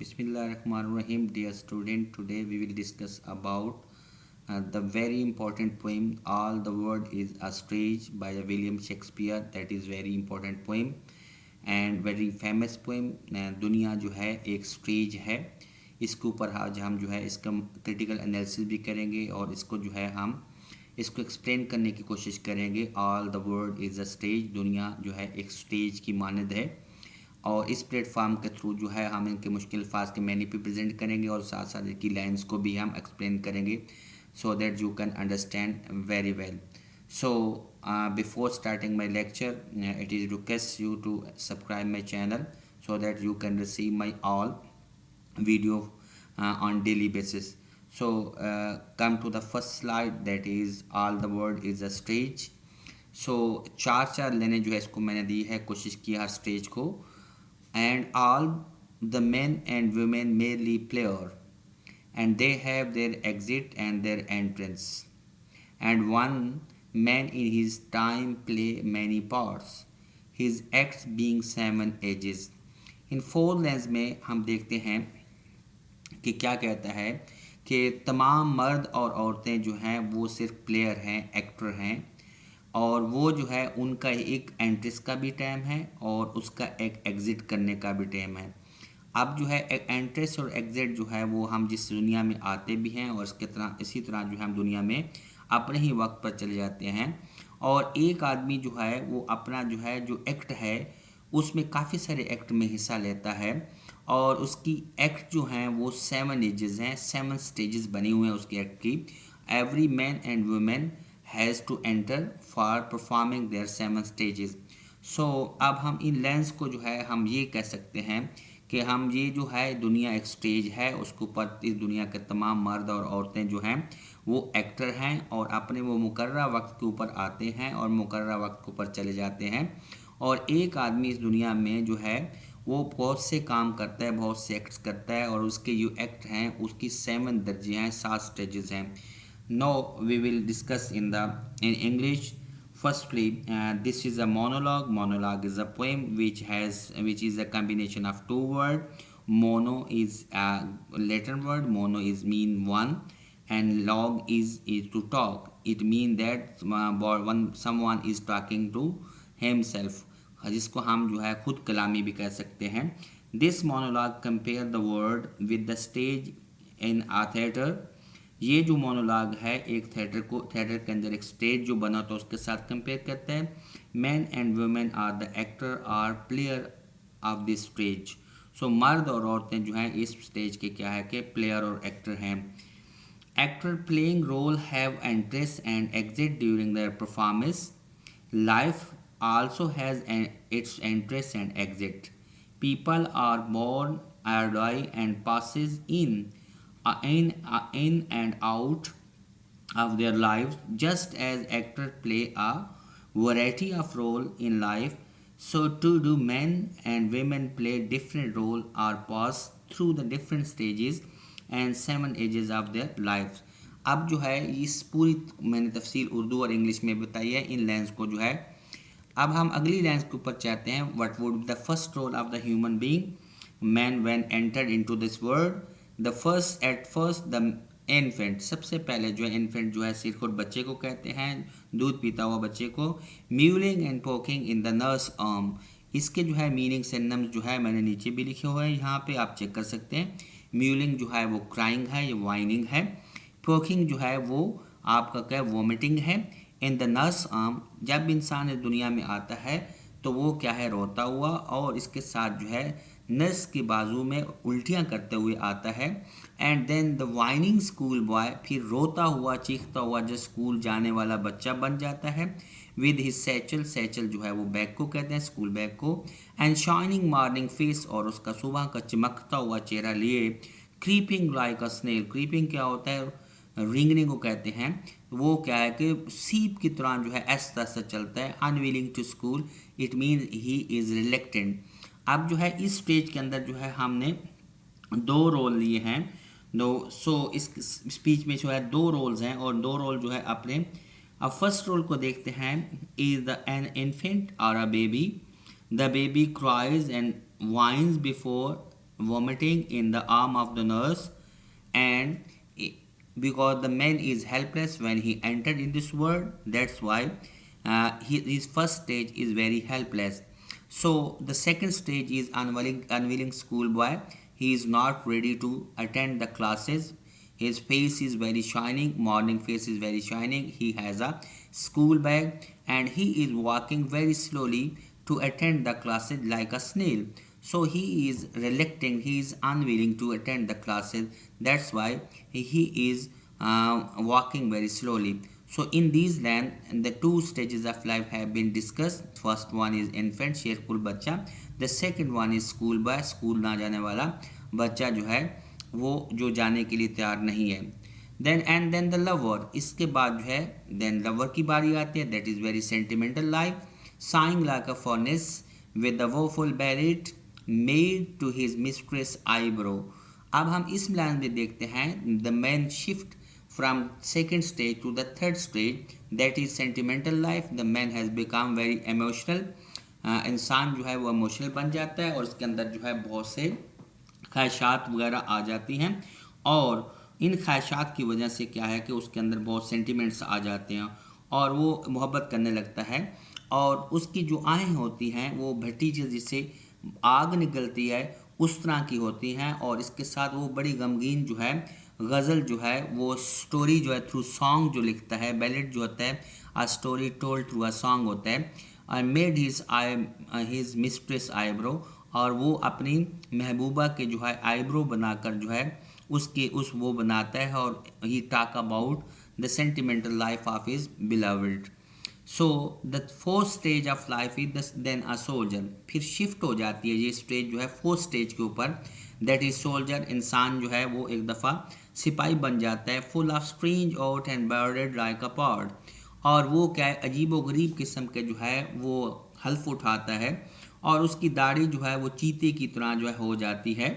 Bismillahirrahmanirrahim, dear student. Today we will discuss about the very important poem "All the World Is a Stage" by William Shakespeare. That is very important poem and very famous poem. दुनिया जो है एक stage है. इसके ऊपर आज हम जो है इसका क्रिटिकल एनालिसिस भी करेंगे और इसको जो है हम इसको एक्सप्लेन करने की कोशिश करेंगे. All the world is a stage. दुनिया जो है एक स्टेज की मानद है और इस प्लेटफॉर्म के थ्रू जो है हम इनके मुश्किल अल्फाज के मैनी भी प्रेजेंट करेंगे और साथ साथ इनकी लाइन्स को भी हम एक्सप्लेन करेंगे so that you can understand very well. So before starting my lecture, it is request you to subscribe my channel so that you can receive my all video on daily basis. So come to the first slide, that is all the world is a stage. So चार लाइनें जो है इसको मैंने दी है, कोशिश की हर stage को. And all the men and women merely player, and they have their exit and their entrance, and one man in his time play many parts, his acts being seven ages. In four lens में हम देखते हैं कि क्या कहता है कि तमाम मर्द और औरतें जो हैं वो सिर्फ प्लेयर हैं, एक्टर हैं, और वो जो है उनका एक एंट्रेंस का भी टाइम है और उसका एक एग्ज़िट करने का भी टाइम है. अब जो है एक एंट्रेंस और एग्ज़िट जो है वो हम जिस दुनिया में आते भी हैं और इसके तरह इसी तरह जो है हम दुनिया में अपने ही वक्त पर चले जाते हैं. और एक आदमी जो है वो अपना जो है जो एक्ट है उसमें काफ़ी सारे एक्ट में हिस्सा लेता है और उसकी एक्ट जो हैं वो 7 एजेस हैं, 7 स्टेजेस बने हुए हैं उसकी एक्ट की. Every man and women has to enter for performing their 7 stages. So अब हम इन लेंस को जो है हम ये कह सकते हैं कि हम ये जो है दुनिया एक स्टेज है, उसके ऊपर इस दुनिया के तमाम मर्द और औरतें जो हैं वो एक्टर हैं और अपने वो मुकर्रर वक्त के ऊपर आते हैं और मुकर्रर वक्त के ऊपर चले जाते हैं. और एक आदमी इस दुनिया में जो है वो बहुत से काम करता है, बहुत से एक्ट्स करता है और उसके जो एक्ट हैं उसकी 7 दर्जे हैं, 7 स्टेजेस हैं. No we will discuss in English. Firstly, this is a monologue. Monologue is a poem which is a combination of two words. Mono is a Latin word. Mono is mean one, and log is to talk. It means that someone is talking to himself, जिसको हम जो है खुद कलामी भी कह सकते हैं. This monologue compare the word with the stage in a theatre. ये जो मोनोलॉग है एक थिएटर के अंदर एक स्टेज जो बना तो उसके साथ कंपेयर करता है. Man and women are the actor are player of this stage. So मर्द और औरतें जो हैं इस स्टेज के क्या है कि प्लेयर और एक्टर हैं. Actor playing role have entrance and exit during their performance. Life also has its entrance and exit. People are born or die and passes in and out of their lives, just as actors play a variety of role in life. So too do men and women play different role or pass through the different stages and 7 ages of their lives. अब जो है इस पूरी मैंने तफसील उर्दू और English में बताई है इन लाइन्स को जो है. अब हम अगली लाइन्स के ऊपर चाहते हैं. What would the first role of the human being man when entered into this world. The first the infant. सबसे पहले जो है इन्फेंट जो है सिर्फ और बच्चे को कहते हैं, दूध पीता हुआ बच्चे को. Mewling and poking in the nurse arm. इसके जो है मीनिंग सिनोनिम्स जो है मैंने नीचे भी लिखे हुए हैं, यहाँ पे आप चेक कर सकते हैं. म्यूलिंग जो है वो क्राइंग है, ये वाइनिंग है. पोकिंग जो है वो आपका क्या वोमिटिंग है. इन द नर्स आर्म, जब इंसान इस दुनिया में आता है तो वो क्या है रोता हुआ और इसके साथ जो है नर्स के बाजू में उल्टियाँ करते हुए आता है. And then the whining school boy, फिर रोता हुआ चीखता हुआ जो स्कूल जाने वाला बच्चा बन जाता है. विद हिज सैचल, सैचल जो है वो बैग को कहते हैं, स्कूल बैग को. एंड शाइनिंग मॉर्निंग फेस, और उसका सुबह का चमकता हुआ चेहरा लिए. Creeping like a snail, creeping क्या होता है, रिंगने को कहते हैं. वो क्या है कि सीप की तरह जो है ऐसा ऐसा चलता है. Unwilling to school, it means he is reluctant. अब जो है इस स्टेज के अंदर जो है हमने 2 रोल लिए हैं. इस स्पीच में जो है 2 रोल्स हैं और 2 रोल जो है अपने. अब फर्स्ट रोल को देखते हैं. इज द एन इन्फेंट और a baby. The baby cries and whines before vomiting in the arm of the nurse, and because the man is helpless when he entered in this world, that's why his first stage is very helpless. So the second stage is unwilling schoolboy. He is not ready to attend the classes. His face is very shining, morning face is very shining. He has a school bag and he is walking very slowly to attend the classes like a snail. So he is reluctant, he is unwilling to attend the classes. That's why he is walking very slowly. So in these land, the two stages of life have been discussed. First one is infant, शेरकुल बच्चा. The second one is school boy, school ना जाने वाला बच्चा जो है वो जो जाने के लिए तैयार नहीं है. देन द लवर, इसके बाद जो है देन लवर की बारी आती है. That is very sentimental life. sighing like a furnace with the woeful ballad made to his mistress eyebrow. अब हम इस मिलान में देखते हैं the man shift from second stage to the third stage, that is sentimental life. The man has become very emotional. इंसान जो है वो इमोशनल बन जाता है और उसके अंदर जो है बहुत से ख्वाहिशात वगैरह आ जाती हैं और इन ख्वाहिशात की वजह से क्या है कि उसके अंदर बहुत सेंटिमेंट्स आ जाते हैं और वो मोहब्बत करने लगता है और उसकी जो आँखें होती हैं वो भट्टी जिससे आग निकलती है उस तरह की होती हैं और इसके साथ वो बड़ी गमगीन जो है गज़ल जो है वो स्टोरी जो है थ्रू सॉन्ग जो लिखता है, बैलेड जो होता है a story told through a song होता है. I made his mistress eyebrow, और वो अपनी महबूबा के जो है आईब्रो बनाकर जो है उसके उस वो बनाता है और he talk about the sentimental life of his beloved. So the fourth stage of life is then a soldier. फिर शिफ्ट हो जाती है ये स्टेज जो है फोर्थ स्टेज के ऊपर, दैट इज सोल्जर. इंसान जो है वो एक दफ़ा सिपाही बन जाता है, full of strange out and budded like a pod. और वो क्या है अजीब व गरीब किस्म के जो है वो हल्फ उठाता है और उसकी दाढ़ी जो है वो चीते की तरह जो है हो जाती है,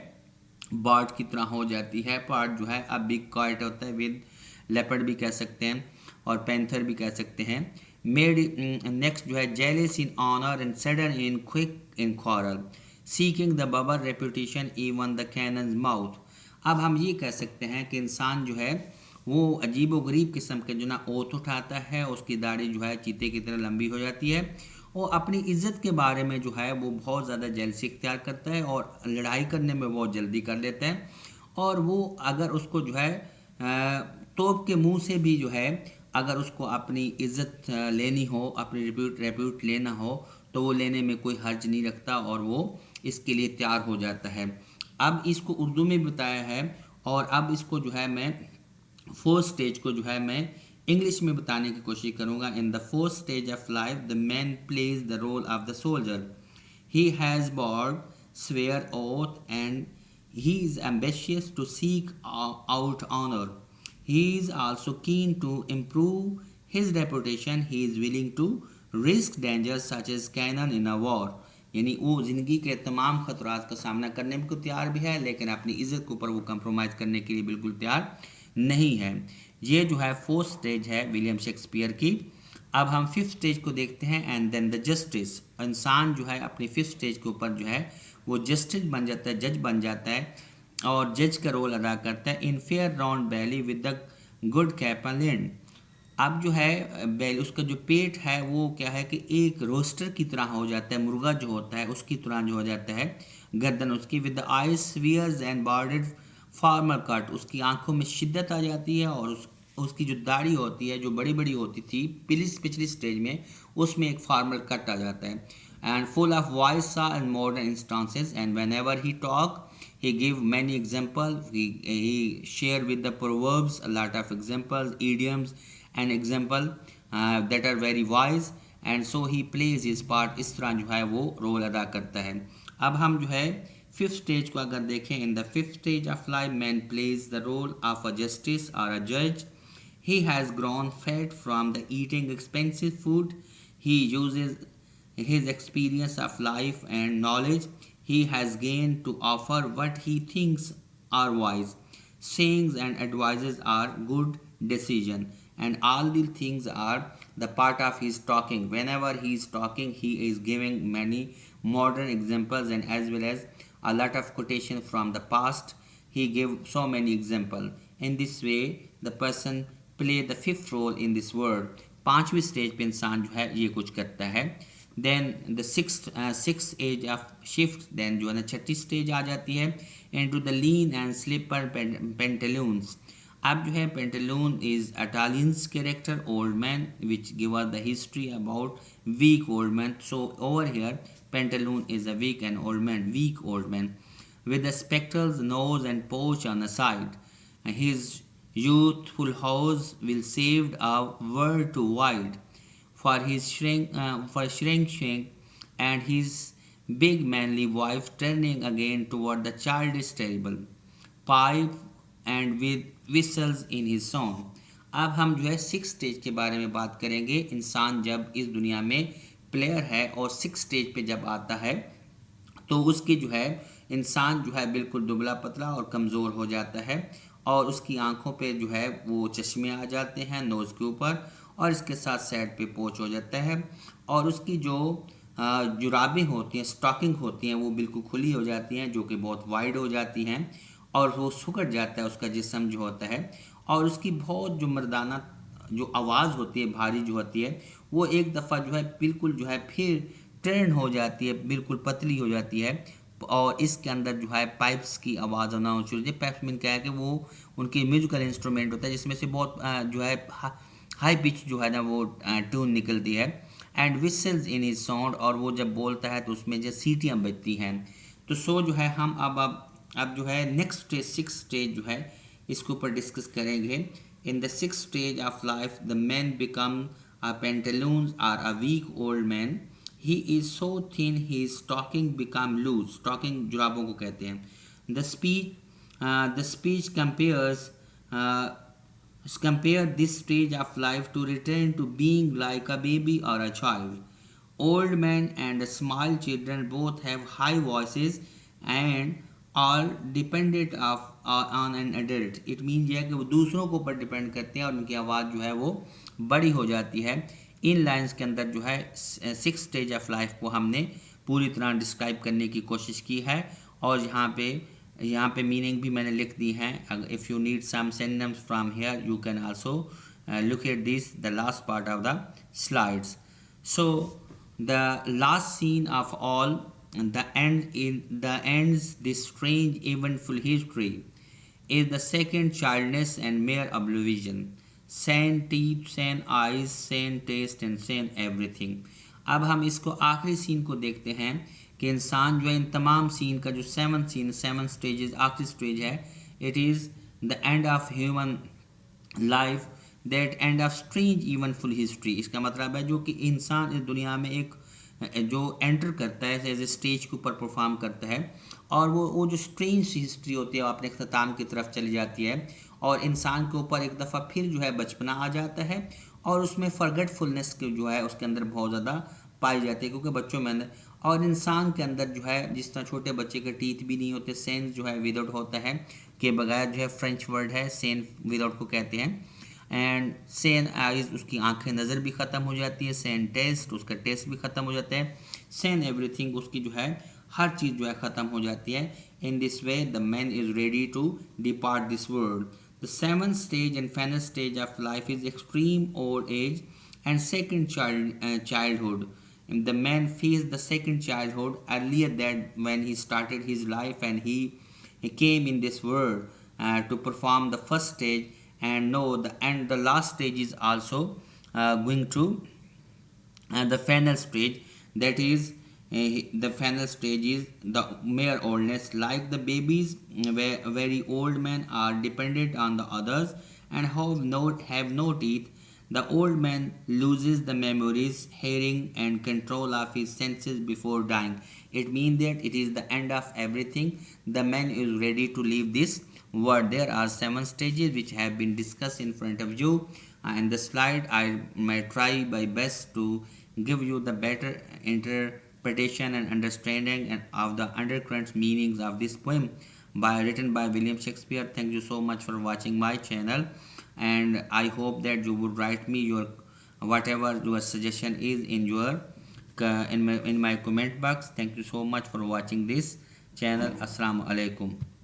बर्ड की तरह हो जाती है. पार्ट जो है अब बिग कॉट होता है, विद लेपर्ड भी कह सकते हैं और पैंथर भी कह सकते हैं. मेड नेक्स्ट जो है jealous in honour and sudden in quick in quarrel, seeking the bubble reputation even the cannon's mouth. अब हम ये कह सकते हैं कि इंसान जो है वो अजीब व गरीब किस्म के जो ना ओथ उठाता है, उसकी दाढ़ी जो है चीते की तरह लंबी हो जाती है और अपनी इज़्ज़त के बारे में जो है वो बहुत ज़्यादा जेलसी इख्तियार करता है और लड़ाई करने में बहुत जल्दी कर लेता है. और वो अगर उसको जो है तोप के मुंह से भी जो है अगर उसको अपनी इज़्ज़त लेनी हो, अपनी रेप्यूट लेना हो तो वो लेने में कोई हर्ज नहीं रखता और वो इसके लिए तैयार हो जाता है. अब इसको उर्दू में बताया है और अब इसको जो है मैं फोर्थ स्टेज को जो है मैं इंग्लिश में बताने की कोशिश करूँगा. In the fourth stage of life the man plays the role of the soldier. He has bored swear oath and he is ambitious to seek out honor. He is also keen to improve his reputation. He is willing to risk dangers such as cannon in a war. यानी वो ज़िंदगी के तमाम ख़तरात का सामना करने को तैयार भी है लेकिन अपनी इज़्ज़त के ऊपर वो कंप्रोमाइज़ करने के लिए बिल्कुल तैयार नहीं है. ये जो है फोर्थ स्टेज है विलियम शेक्सपियर की. अब हम फिफ्थ स्टेज को देखते हैं एंड देन द जस्टिस. इंसान जो है अपनी फिफ्थ स्टेज के ऊपर जो है वो जस्टिस बन जाता है, जज बन जाता है और जज का रोल अदा करता है in fair round belly with the good capon. अब जो है बैल उसका जो पेट है वो क्या है कि एक रोस्टर की तरह हो जाता है, मुर्गा जो होता है उसकी तरह जो हो जाता है. गर्दन उसकी with the eyes severe and bearded formal cut, उसकी आंखों में शिद्दत आ जाती है और उसकी जो दाढ़ी होती है जो बड़ी बड़ी होती थी पिछली स्टेज में उसमें एक फार्मल कट आ जाता है. And full of voice and modern instances and when ever he talk he give many examples. He share with the proverbs a lot of examples, idioms and example that are very wise and so he plays his part. इस तरह जो है वो role अदा करता है. अब हम जो है फिफ्थ स्टेज को अगर देखें, in the fifth stage of life man plays the role of a justice और अ जज. He has grown fat from the eating expensive food. He uses his experience of life and knowledge he has gained to offer what he thinks are wise. Sayings and advices are good decision and all these things are the part of his talking. Whenever he is talking he is giving many modern examples and as well as a lot of quotation from the past. He gave so many example. In this way the person play the fifth role in this world. पांचवी stage पे इंसान जो है ये कुछ करता है. Then the six age of shift. Then जो है ना छठी स्टेज आ जाती है into the lean and slipper pantaloons. अब जो है pantaloon is Italians character old man which give us the history about weak old man. So over here pantaloon is a weak and old man, weak old man with a spectacles, nose and pouch on the side. His youthful house will saved a world too wide for his shrink, and his big manly wife turning again toward the childish terrible pipe and with whistles in his song. अब हम जो है six stage के बारे में बात करेंगे. इंसान जब इस दुनिया में प्लेयर है और सिक्स स्टेज पे जब आता है तो उसकी जो है इंसान जो है बिल्कुल दुबला पतला और कमज़ोर हो जाता है और उसकी आंखों पे जो है वो चश्मे आ जाते हैं नोज़ के ऊपर और इसके साथ साइड पे पोच हो जाता है और उसकी जो जुराबें होती हैं, स्टॉकिंग होती हैं, वो बिल्कुल खुली हो जाती हैं जो कि बहुत वाइड हो जाती हैं और वो सुकड़ जाता है उसका जिस्म जो होता है और उसकी बहुत जो मर्दाना जो आवाज़ होती है भारी जो होती है वो एक दफ़ा जो है बिल्कुल जो है फिर टर्न हो जाती है, बिल्कुल पतली हो जाती है और इसके अंदर जो है पाइप्स की आवाज़ आना शुरू होती है. पाइप्स मीन क्या है कि वो उनकी म्यूजिकल इंस्ट्रूमेंट होता है जिसमें से बहुत जो है हाई पिच जो है ना वो ट्यून निकलती है. And whistles in is sound, और वो जब बोलता है तो उसमें जो सीटियाँ बजती हैं. तो सो जो है हम अब जो है नेक्स्ट स्टेज सिक्स स्टेज जो है इसके ऊपर डिस्कस करेंगे. In the six stage of life the man become a pantaloons are a weak old man. He is so thin his stocking become loose. Stocking जुराबों को कहते हैं. The speech compare this stage of life to return to being like a baby or a child. Old men and small children both have high voices and are dependent on an adult. It means यह कि वो दूसरों के ऊपर depend करते हैं और उनकी आवाज़ जो है वो बड़ी हो जाती है. इन लाइंस के अंदर जो है सिक्स स्टेज ऑफ लाइफ को हमने पूरी तरह डिस्क्राइब करने की कोशिश की है और यहाँ पे मीनिंग भी मैंने लिख दी है. If you need some synonyms from here you can also look at this the last part of the slides. So the last scene of all the ends this strange eventful history is the second childness and mere oblivion. Same teeth, same eyes, same taste and same everything. अब हम इसको आखिरी scene को देखते हैं कि इंसान जो है इन तमाम सीन का जो सेवन स्टेजेस आखिरी स्टेज है, it is the end of human life, that end of strange eventful history. इसका मतलब है जो कि इंसान इस दुनिया में एक जो एंटर करता है एज ए स्टेज के ऊपर परफॉर्म करता है और वो जो स्ट्रेंज हिस्ट्री होती है वो अपने अख्ताम की तरफ चली जाती है और इंसान के ऊपर एक दफ़ा फिर जो है बचपना आ जाता है और उसमें फॉरगेटफुलनेस जो है उसके अंदर बहुत ज़्यादा पाई जाती है क्योंकि बच्चों में अंदर और इंसान के अंदर जो है जिस तरह छोटे बच्चे के टीथ भी नहीं होते, सेंस जो है विदाउट होता है के बगैर जो है फ्रेंच वर्ड है सेन विदाउट को कहते हैं. एंड सेन आइज उसकी आंखें नज़र भी ख़त्म हो जाती है. सेन टेस्ट उसका टेस्ट भी ख़त्म हो जाता है. सेन एवरीथिंग उसकी जो है हर चीज़ जो है ख़त्म हो जाती है. In this way the man is ready to depart this world. The seventh stage and final stage of life is extreme old age and second childhood. The man faced the second childhood earlier that when he started his life and he came in this world to perform the first stage and know the last stage is also going to the final stage, that is the final stage is the mere oldness. Like the babies, where very old men are dependent on the others and have no teeth, the old man loses the memories, hearing and control of his senses before dying. It means that it is the end of everything. The man is ready to leave this world. There are 7 stages which have been discussed in front of you. In the slide, I might try my best to give you the better interpretation and understanding of the undercurrents meanings of this poem written by William Shakespeare. Thank you so much for watching my channel, and I hope that you would write me your whatever your suggestion is in your in my comment box. Thank you so much for watching this channel. Assalamu alaikum.